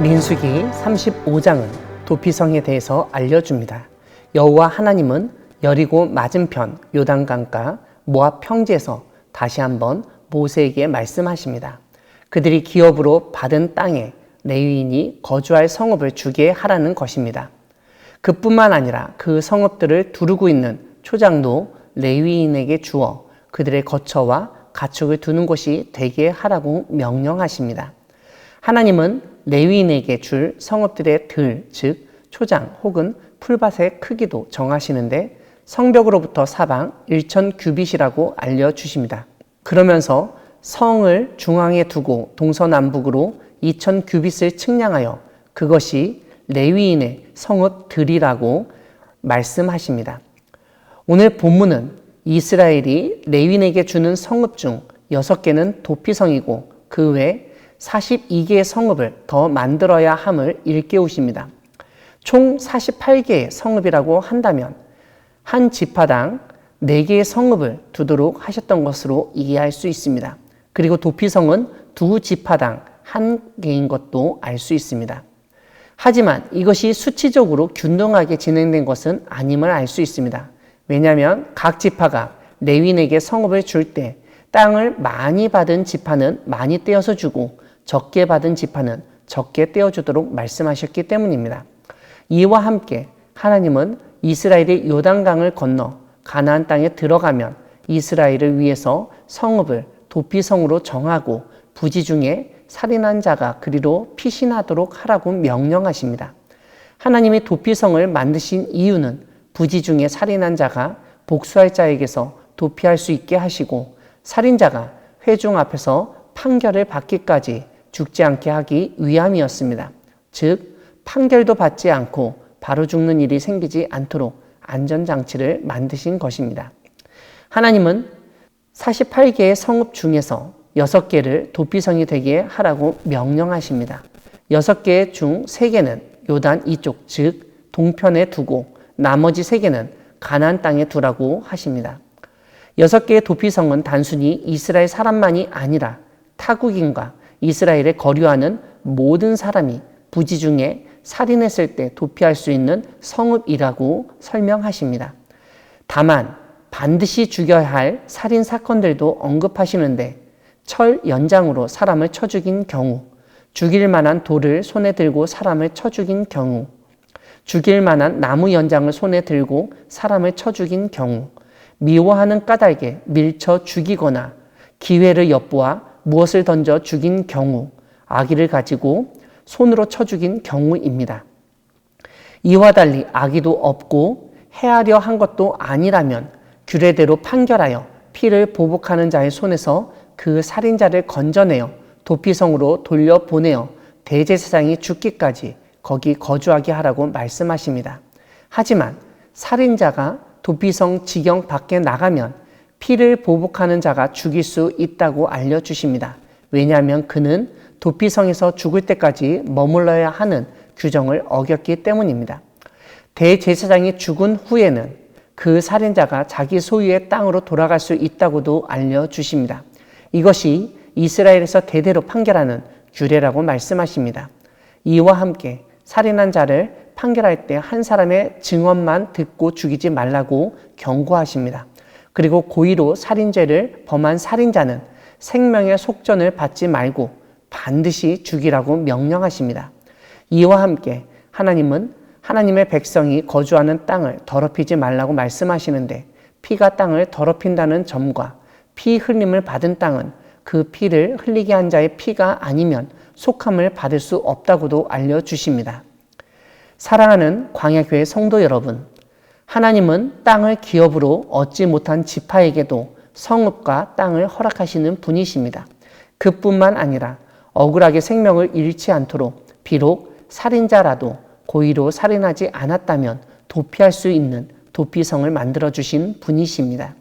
민수기 35장은 도피성에 대해서 알려줍니다. 여호와 하나님은 여리고 맞은편 요단강가 모압 평지에서 다시 한번 모세에게 말씀하십니다. 그들이 기업으로 받은 땅에 레위인이 거주할 성읍을 주게 하라는 것입니다. 그뿐만 아니라 그 성읍들을 두르고 있는 초장도 레위인에게 주어 그들의 거처와 가축을 두는 곳이 되게 하라고 명령하십니다. 하나님은 레위인에게 줄 성읍들의 들, 즉 초장 혹은 풀밭의 크기도 정하시는데 성벽으로부터 사방 1,000규빗이라고 알려주십니다. 그러면서 성을 중앙에 두고 동서남북으로 2,000규빗을 측량하여 그것이 레위인의 성읍들이라고 말씀하십니다. 오늘 본문은 이스라엘이 레위인에게 주는 성읍 중 6개는 도피성이고 그 외 42개의 성읍을 더 만들어야 함을 일깨우십니다. 총 48개의 성읍이라고 한다면 한 지파당 4개의 성읍을 두도록 하셨던 것으로 이해할 수 있습니다. 그리고 도피성은 2지파당 1개인 것도 알 수 있습니다. 하지만 이것이 수치적으로 균등하게 진행된 것은 아님을 알 수 있습니다. 왜냐하면 각 지파가 레위인에게 성읍을 줄 때 땅을 많이 받은 지파는 많이 떼어서 주고 적게 받은 지파는 적게 떼어주도록 말씀하셨기 때문입니다. 이와 함께 하나님은 이스라엘이 요단강을 건너 가나안 땅에 들어가면 이스라엘을 위해서 성읍을 도피성으로 정하고 부지 중에 살인한 자가 그리로 피신하도록 하라고 명령하십니다. 하나님이 도피성을 만드신 이유는 부지 중에 살인한 자가 복수할 자에게서 도피할 수 있게 하시고 살인자가 회중 앞에서 판결을 받기까지 죽지 않게 하기 위함이었습니다. 즉 판결도 받지 않고 바로 죽는 일이 생기지 않도록 안전장치를 만드신 것입니다. 하나님은 48개의 성읍 중에서 6개를 도피성이 되게 하라고 명령하십니다. 6개 중 3개는 요단 이쪽 즉 동편에 두고 나머지 3개는 가나안 땅에 두라고 하십니다. 6개의 도피성은 단순히 이스라엘 사람만이 아니라 타국인과 이스라엘에 거류하는 모든 사람이 부지 중에 살인했을 때 도피할 수 있는 성읍이라고 설명하십니다. 다만 반드시 죽여야 할 살인 사건들도 언급하시는데 철 연장으로 사람을 쳐 죽인 경우, 죽일 만한 돌을 손에 들고 사람을 쳐 죽인 경우, 죽일 만한 나무 연장을 손에 들고 사람을 쳐 죽인 경우, 미워하는 까닭에 밀쳐 죽이거나 기회를 엿보아 무엇을 던져 죽인 경우, 아기를 가지고 손으로 쳐 죽인 경우입니다. 이와 달리 아기도 없고 해하려 한 것도 아니라면 규례대로 판결하여 피를 보복하는 자의 손에서 그 살인자를 건져내어 도피성으로 돌려보내어 대제사장이 죽기까지 거기 거주하게 하라고 말씀하십니다. 하지만 살인자가 도피성 지경 밖에 나가면 피를 보복하는 자가 죽일 수 있다고 알려주십니다. 왜냐하면 그는 도피성에서 죽을 때까지 머물러야 하는 규정을 어겼기 때문입니다. 대제사장이 죽은 후에는 그 살인자가 자기 소유의 땅으로 돌아갈 수 있다고도 알려주십니다. 이것이 이스라엘에서 대대로 판결하는 규례라고 말씀하십니다. 이와 함께 살인한 자를 판결할 때 한 사람의 증언만 듣고 죽이지 말라고 경고하십니다. 그리고 고의로 살인죄를 범한 살인자는 생명의 속전을 받지 말고 반드시 죽이라고 명령하십니다. 이와 함께 하나님은 하나님의 백성이 거주하는 땅을 더럽히지 말라고 말씀하시는데 피가 땅을 더럽힌다는 점과 피 흘림을 받은 땅은 그 피를 흘리게 한 자의 피가 아니면 속함을 받을 수 없다고도 알려주십니다. 사랑하는 광야교회 성도 여러분, 하나님은 땅을 기업으로 얻지 못한 지파에게도 성읍과 땅을 허락하시는 분이십니다. 그뿐만 아니라 억울하게 생명을 잃지 않도록 비록 살인자라도 고의로 살인하지 않았다면 도피할 수 있는 도피성을 만들어주신 분이십니다.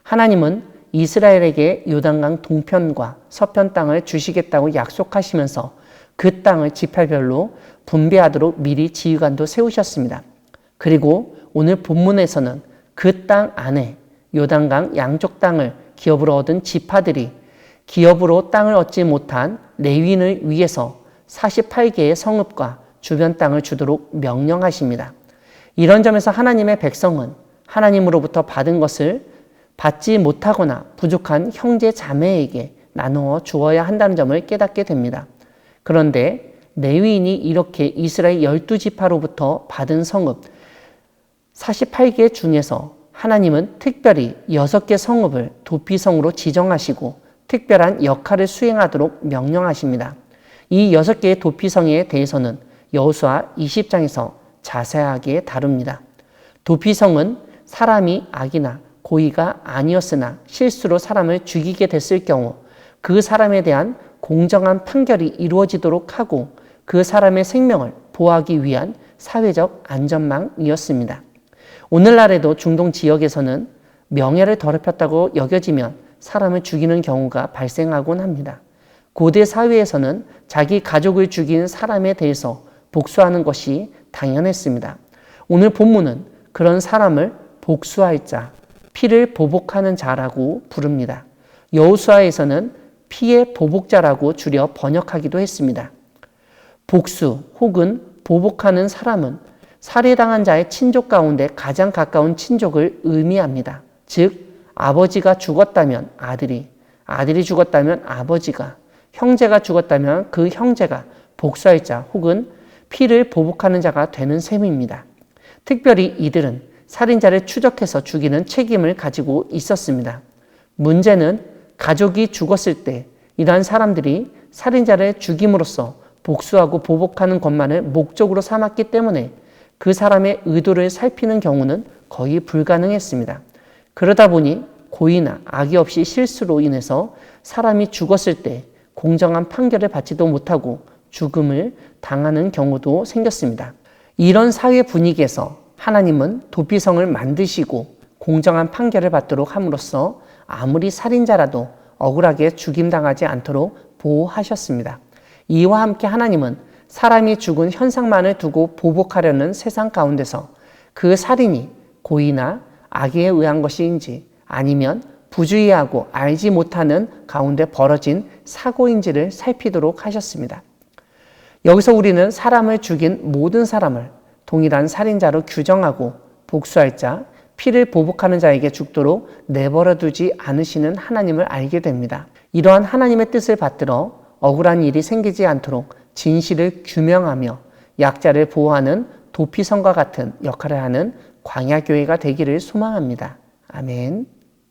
하나님은 이스라엘에게 요단강 동편과 서편 땅을 주시겠다고 약속하시면서 그 땅을 지파별로 분배하도록 미리 지휘관도 세우셨습니다. 그리고 오늘 본문에서는 그 땅 안에 요단강 양쪽 땅을 기업으로 얻은 지파들이 기업으로 땅을 얻지 못한 레위인을 위해서 48개의 성읍과 주변 땅을 주도록 명령하십니다. 이런 점에서 하나님의 백성은 하나님으로부터 받은 것을 받지 못하거나 부족한 형제 자매에게 나누어 주어야 한다는 점을 깨닫게 됩니다. 그런데 레위인이 이렇게 이스라엘 12지파로부터 받은 성읍 48개 중에서 하나님은 특별히 6개 성읍을 도피성으로 지정하시고 특별한 역할을 수행하도록 명령하십니다. 이 6개의 도피성에 대해서는 여호수아 20장에서 자세하게 다룹니다. 도피성은 사람이 악이나 고의가 아니었으나 실수로 사람을 죽이게 됐을 경우 그 사람에 대한 공정한 판결이 이루어지도록 하고 그 사람의 생명을 보호하기 위한 사회적 안전망이었습니다. 오늘날에도 중동 지역에서는 명예를 더럽혔다고 여겨지면 사람을 죽이는 경우가 발생하곤 합니다. 고대 사회에서는 자기 가족을 죽인 사람에 대해서 복수하는 것이 당연했습니다. 오늘 본문은 그런 사람을 복수할 자, 피를 보복하는 자라고 부릅니다. 여호수아에서는 피의 보복자라고 줄여 번역하기도 했습니다. 복수 혹은 보복하는 사람은 살해당한 자의 친족 가운데 가장 가까운 친족을 의미합니다. 즉 아버지가 죽었다면 아들이, 아들이 죽었다면 아버지가, 형제가 죽었다면 그 형제가 복수할 자 혹은 피를 보복하는 자가 되는 셈입니다. 특별히 이들은 살인자를 추적해서 죽이는 책임을 가지고 있었습니다. 문제는 가족이 죽었을 때 이러한 사람들이 살인자를 죽임으로써 복수하고 보복하는 것만을 목적으로 삼았기 때문에 그 사람의 의도를 살피는 경우는 거의 불가능했습니다. 그러다 보니 고의나 악의 없이 실수로 인해서 사람이 죽었을 때 공정한 판결을 받지도 못하고 죽음을 당하는 경우도 생겼습니다. 이런 사회 분위기에서 하나님은 도피성을 만드시고 공정한 판결을 받도록 함으로써 아무리 살인자라도 억울하게 죽임당하지 않도록 보호하셨습니다. 이와 함께 하나님은 사람이 죽은 현상만을 두고 보복하려는 세상 가운데서 그 살인이 고의나 악에 의한 것인지 아니면 부주의하고 알지 못하는 가운데 벌어진 사고인지를 살피도록 하셨습니다. 여기서 우리는 사람을 죽인 모든 사람을 동일한 살인자로 규정하고 복수할 자, 피를 보복하는 자에게 죽도록 내버려 두지 않으시는 하나님을 알게 됩니다. 이러한 하나님의 뜻을 받들어 억울한 일이 생기지 않도록 진실을 규명하며 약자를 보호하는 도피성과 같은 역할을 하는 광야교회가 되기를 소망합니다. 아멘.